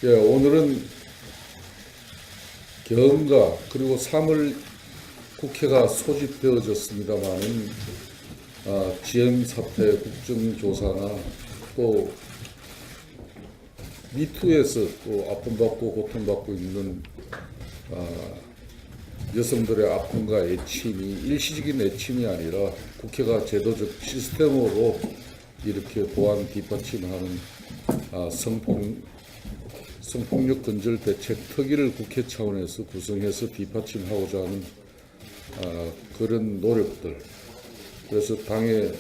예, 오늘은 경과 그리고 3월 국회가 소집되어졌습니다만은 GM 사태 국정조사나 또 미투에서 또 아픔받고 고통받고 있는 여성들의 아픔과 애침이 일시적인 애침이 아니라 국회가 제도적 시스템으로 이렇게 보완 뒷받침하는 성폭력 근절 대책 특위를 국회 차원에서 구성해서 뒷받침하고자 하는 그런 노력들. 그래서 당의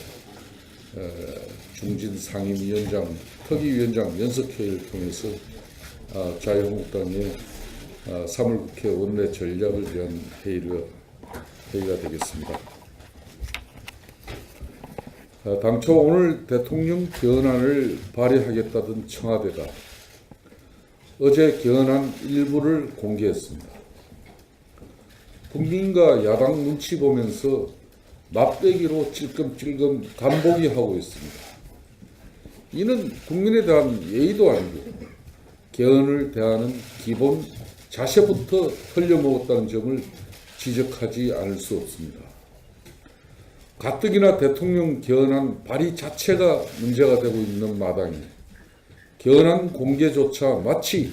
중진 상임위원장, 특위위원장 연석회의를 통해서 자유한국당의 3월 국회 원내 전략을 위한 회의가 되겠습니다. 당초 오늘 대통령 개헌안을 발의하겠다던 청와대가 어제 개헌안 일부를 공개했습니다. 국민과 야당 눈치 보면서 맞배기로 찔끔찔끔 간보기 하고 있습니다. 이는 국민에 대한 예의도 아니고 개헌을 대하는 기본 자세부터 흘려먹었다는 점을 지적하지 않을 수 없습니다. 가뜩이나 대통령 개헌안 발의 자체가 문제가 되고 있는 마당에 개헌안 공개조차 마치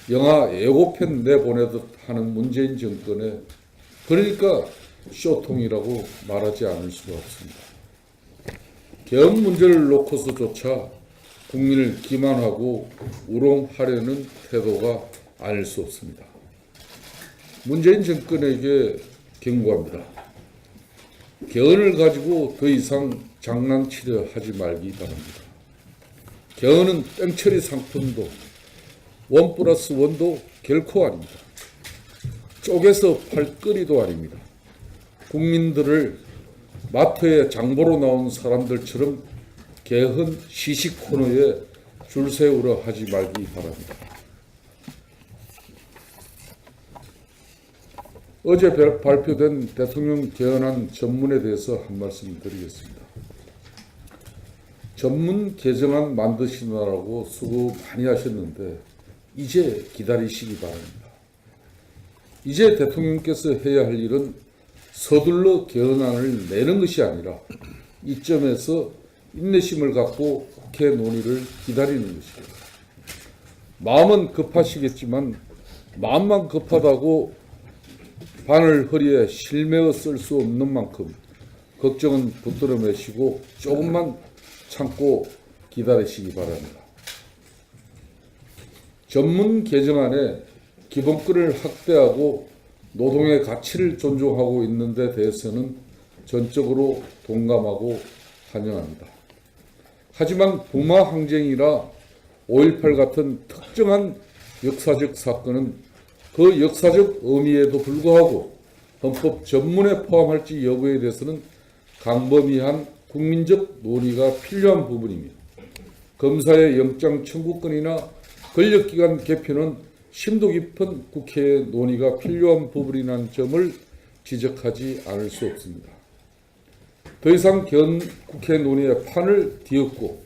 영화 예고편 내보내듯 하는 문재인 정권에 그러니까 쇼통이라고 말하지 않을 수가 없습니다. 개헌 문제를 놓고서조차 국민을 기만하고 우롱하려는 태도가 아닐 수 없습니다. 문재인 정권에게 경고합니다. 개헌을 가지고 더 이상 장난치려 하지 말기 바랍니다. 개헌은 땡처리 상품도 1+1도 결코 아닙니다. 쪼개서 팔 거리도 아닙니다. 국민들을 마트에 장보러 나온 사람들처럼 개헌 시식 코너에 줄 세우려 하지 말기 바랍니다. 어제 발표된 대통령 개헌안 전문에 대해서 한 말씀 드리겠습니다. 전문 개정안 만드시느라고 수고 많이 하셨는데 이제 기다리시기 바랍니다. 이제 대통령께서 해야 할 일은 서둘러 개헌안을 내는 것이 아니라 이점에서 인내심을 갖고 국회 논의를 기다리는 것입니다. 마음은 급하시겠지만 마음만 급하다고 바늘 허리에 실매어 쓸 수 없는 만큼 걱정은 붙들어 매시고 조금만 참고 기다리시기 바랍니다. 전문 개정안에 기본권을 확대하고 노동의 가치를 존중하고 있는 데 대해서는 전적으로 동감하고 환영합니다. 하지만 부마 항쟁이나 5.18 같은 특정한 역사적 사건은 그 역사적 의미에도 불구하고 헌법 전문에 포함할지 여부에 대해서는 강범위한 국민적 논의가 필요한 부분입니다. 검사의 영장 청구권이나 권력기관 개편은 심도 깊은 국회의 논의가 필요한 부분이라는 점을 지적하지 않을 수 없습니다. 더 이상 국회 논의의 판을 뒤엎고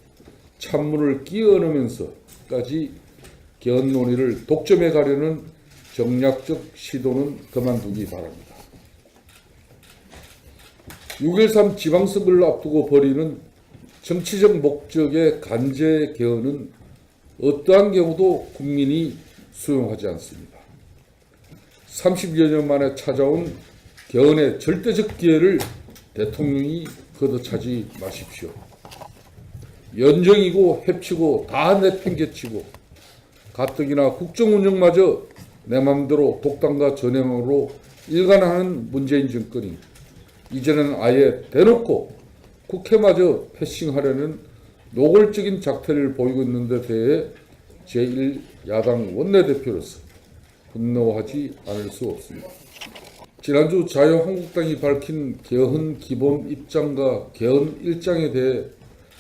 찬물을 끼워 넣으면서까지 개헌 논의를 독점해 가려는 정략적 시도는 그만두기 바랍니다. 6.13 지방선거를 앞두고 벌이는 정치적 목적의 간제 개헌은 어떠한 경우도 국민이 수용하지 않습니다. 30여 년 만에 찾아온 개헌의 절대적 기회를 대통령이 걷어차지 마십시오. 연정이고 해치고 다 내팽개치고 가뜩이나 국정운영마저 내 맘대로 독단과 전횡으로 일관하는 문재인 정권이 이제는 아예 대놓고 국회마저 패싱하려는 노골적인 작태를 보이고 있는 데 대해 제1야당 원내대표로서 분노하지 않을 수 없습니다. 지난주 자유한국당이 밝힌 개헌 기본 입장과 개헌 일정에 대해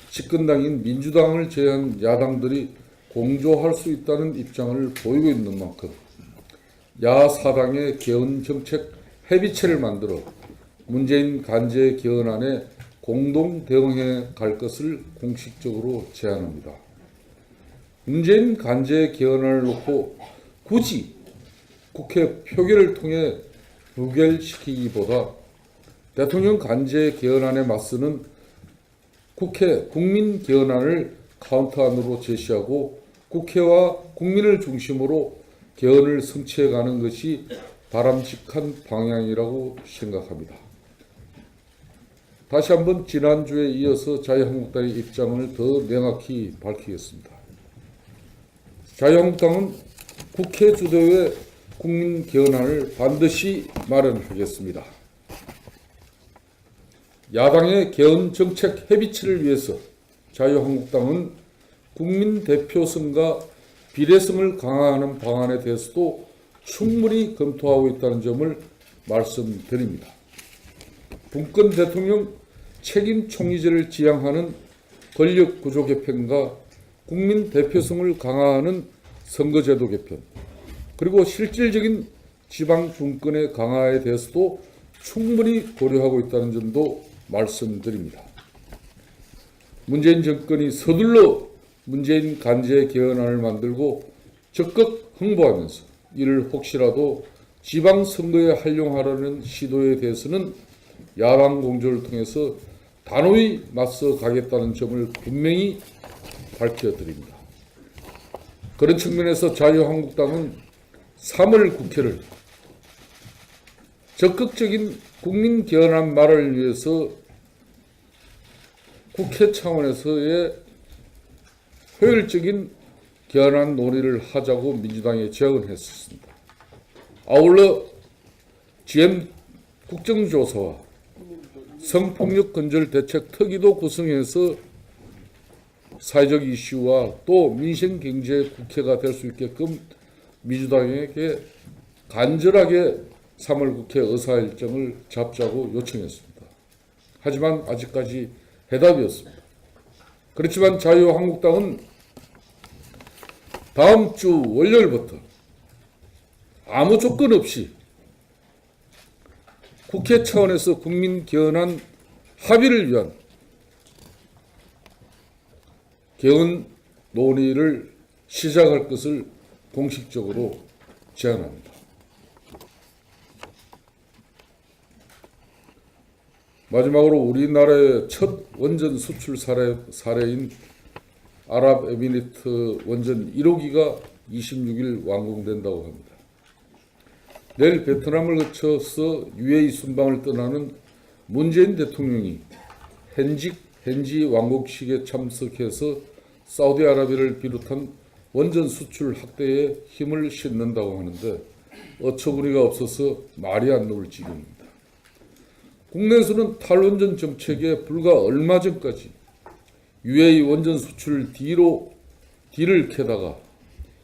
집권당인 민주당을 제외한 야당들이 공조할 수 있다는 입장을 보이고 있는 만큼 야사당의 개헌 정책 협의체를 만들어 문재인 간제 개헌안에 공동 대응해 갈 것을 공식적으로 제안합니다. 문재인 간제 개헌안을 놓고 굳이 국회 표결을 통해 부결시키기보다 대통령 간제 개헌안에 맞서는 국회 국민 개헌안을 카운터안으로 제시하고 국회와 국민을 중심으로 개헌을 성취해가는 것이 바람직한 방향이라고 생각합니다. 다시 한번 지난주에 이어서 자유한국당의 입장을 더 명확히 밝히겠습니다. 자유한국당은 국회 주도의 국민 개헌안을 반드시 마련하겠습니다. 야당의 개헌 정책 협의체를 위해서 자유한국당은 국민 대표성과 비례성을 강화하는 방안에 대해서도 충분히 검토하고 있다는 점을 말씀드립니다. 분권 대통령 책임 총리제를 지향하는 권력구조 개편과 국민 대표성을 강화하는 선거제도 개편, 그리고 실질적인 지방 분권의 강화에 대해서도 충분히 고려하고 있다는 점도 말씀드립니다. 문재인 정권이 서둘러 문재인 간제 개헌안을 만들고 적극 홍보하면서 이를 혹시라도 지방선거에 활용하려는 시도에 대해서는 야당 공조를 통해서 단호히 맞서 가겠다는 점을 분명히 밝혀드립니다. 그런 측면에서 자유한국당은 3월 국회를 적극적인 국민 개헌안 마련을 위해서 국회 차원에서의 효율적인 개헌안 논의를 하자고 민주당에 제안을 했었습니다. 아울러 GM 국정조사와 성폭력 근절 대책 특위도 구성해서 사회적 이슈와 또 민생 경제 국회가 될 수 있게끔 민주당에게 간절하게 3월 국회 의사 일정을 잡자고 요청했습니다. 하지만 아직까지 해답이 없습니다. 그렇지만 자유한국당은 다음 주 월요일부터 아무 조건 없이 국회 차원에서 국민 개헌안 합의를 위한 개헌 논의를 시작할 것을 공식적으로 제안합니다. 마지막으로 우리나라의 첫 원전 수출 사례인 아랍에미리트 원전 1호기가 26일 완공된다고 합니다. 내일 베트남을 거쳐서 UAE 순방을 떠나는 문재인 대통령이 현지 완공식에 참석해서 사우디아라비아를 비롯한 원전 수출 확대에 힘을 싣는다고 하는데 어처구니가 없어서 말이 안 나올 지경입니다. 국내에서는 탈원전 정책에 불과 얼마 전까지 UAE 원전 수출 뒤를 캐다가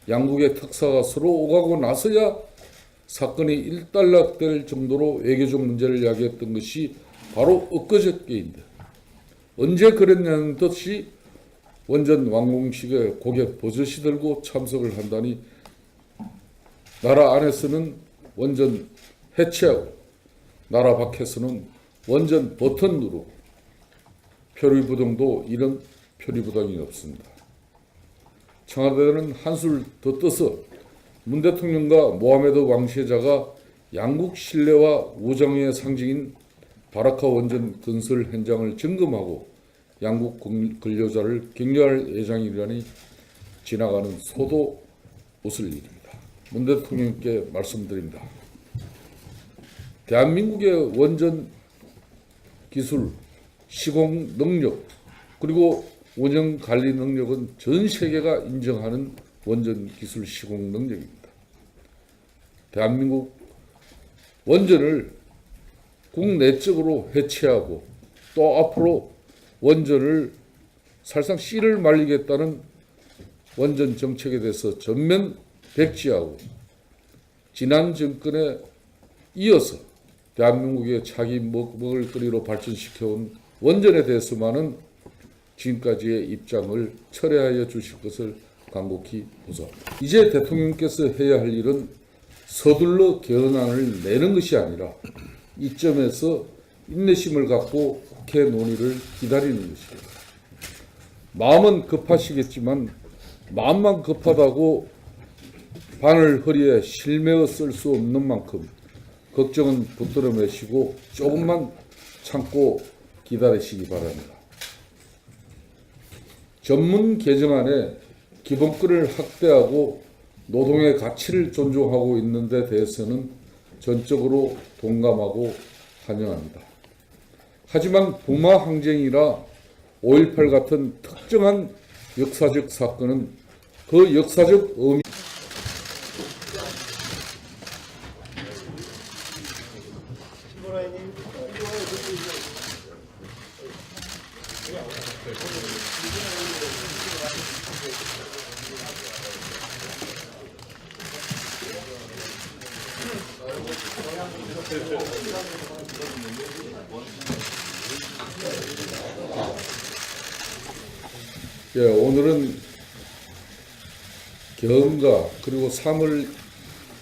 양국의 특사가 서로 오가고 나서야 사건이 일단락될 정도로 외교적 문제를 야기했던 것이 바로 엊그저께인데 언제 그랬냐는 듯이 원전 완공식에 고개 버젓이 들고 참석을 한다니 나라 안에서는 원전 해체하고 나라 밖에서는 원전 버튼 누르고 표류부동도 이런 표류부동이 없습니다. 청와대는 한술 더 떠서 문 대통령과 모하메드 왕세자가 양국 신뢰와 우정의 상징인 바라카 원전 건설 현장을 점검하고 양국 근로자를 격려할 예정이라니 지나가는 소도 웃을 일입니다. 문 대통령께 말씀드립니다. 대한민국의 원전 기술, 시공 능력, 그리고 운영 관리 능력은 전 세계가 인정하는 원전 기술 시공 능력입니다. 대한민국 원전을 국내적으로 해체하고 또 앞으로 원전을 사실상 씨를 말리겠다는 원전 정책에 대해서 전면 백지하고 지난 정권에 이어서 대한민국의 자기 먹을거리로 발전시켜온 원전에 대해서만은 지금까지의 입장을 철회하여 주실 것을 간곡히 부탁합니다. 이제 대통령께서 해야 할 일은 서둘러 개헌안을 내는 것이 아니라 이점에서 인내심을 갖고 국회 논의를 기다리는 것입니다. 마음은 급하시겠지만 마음만 급하다고 바늘 허리에 실매어 쓸 수 없는 만큼 걱정은 붙들어 매시고 조금만 참고 기다리시기 바랍니다. 전문 개정안에 기본권을 확대하고 노동의 가치를 존중하고 있는 데 대해서는 전적으로 동감하고 환영합니다. 하지만 부마 항쟁이나 5.18 같은 특정한 역사적 사건은 그 역사적 의미 오늘은 개헌과 그리고 3월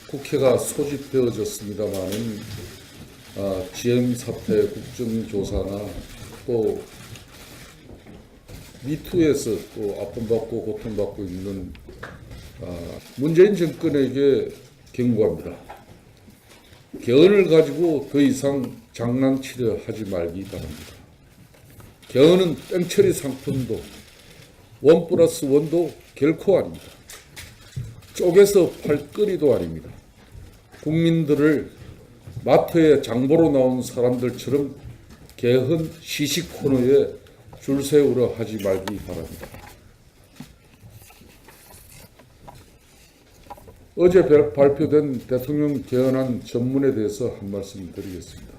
국회가 소집되어졌습니다만은 GM 사태 국정조사나 또 미투에서 또 아픔받고 고통받고 있는 문재인 정권에게 경고합니다. 개헌을 가지고 더 이상 장난치려 하지 말기 바랍니다. 개헌은 땡처리 상품도 1+1도 결코 아닙니다. 쪼개서 팔 거리도 아닙니다. 국민들을 마트에 장보러 나온 사람들처럼 개헌 시식 코너에 줄 세우려 하지 말기 바랍니다. 어제 발표된 대통령 개헌안 전문에 대해서 한 말씀 드리겠습니다.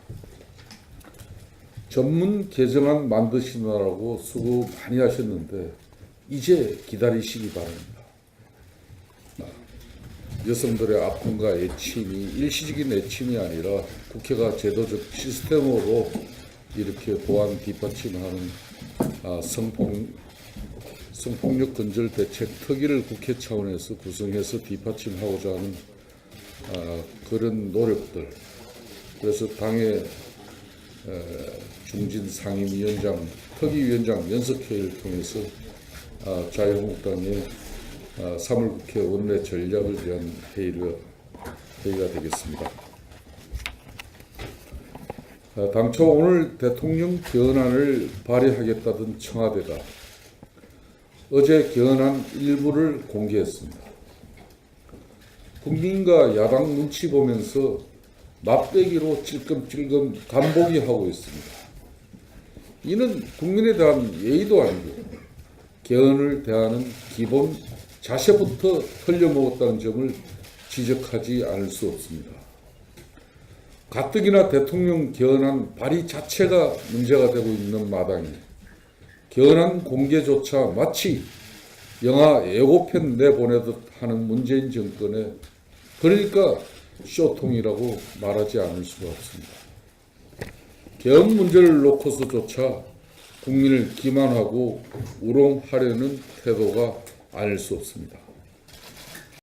전문 개정안 만드시느라고 수고 많이 하셨는데 이제 기다리시기 바랍니다. 여성들의 아픔과 애침이 일시적인 애침이 아니라 국회가 제도적 시스템으로 이렇게 보완 뒷받침하는 성폭력 근절 대책 특위를 국회 차원에서 구성해서 뒷받침하고자 하는 그런 노력들. 그래서 당의 중진 상임위원장, 특위위원장 연석회의를 통해서 자유한국당의 3월 국회 원내 전략을 위한 회의가 되겠습니다. 당초 오늘 대통령 개헌안을 발의하겠다던 청와대가 어제 개헌안 일부를 공개했습니다. 국민과 야당 눈치 보면서 맛배기로 찔끔찔끔 간보기 하고 있습니다. 이는 국민에 대한 예의도 아니고 개헌을 대하는 기본 자세부터 흘려먹었다는 점을 지적하지 않을 수 없습니다. 가뜩이나 대통령 개헌안 발의 자체가 문제가 되고 있는 마당에 개헌안 공개조차 마치 영화 예고편 내보내듯 하는 문재인 정권에 그러니까 쇼통이라고 말하지 않을 수가 없습니다. 개헌 문제를 놓고서조차 국민을 기만하고 우롱하려는 태도가 아닐 수 없습니다.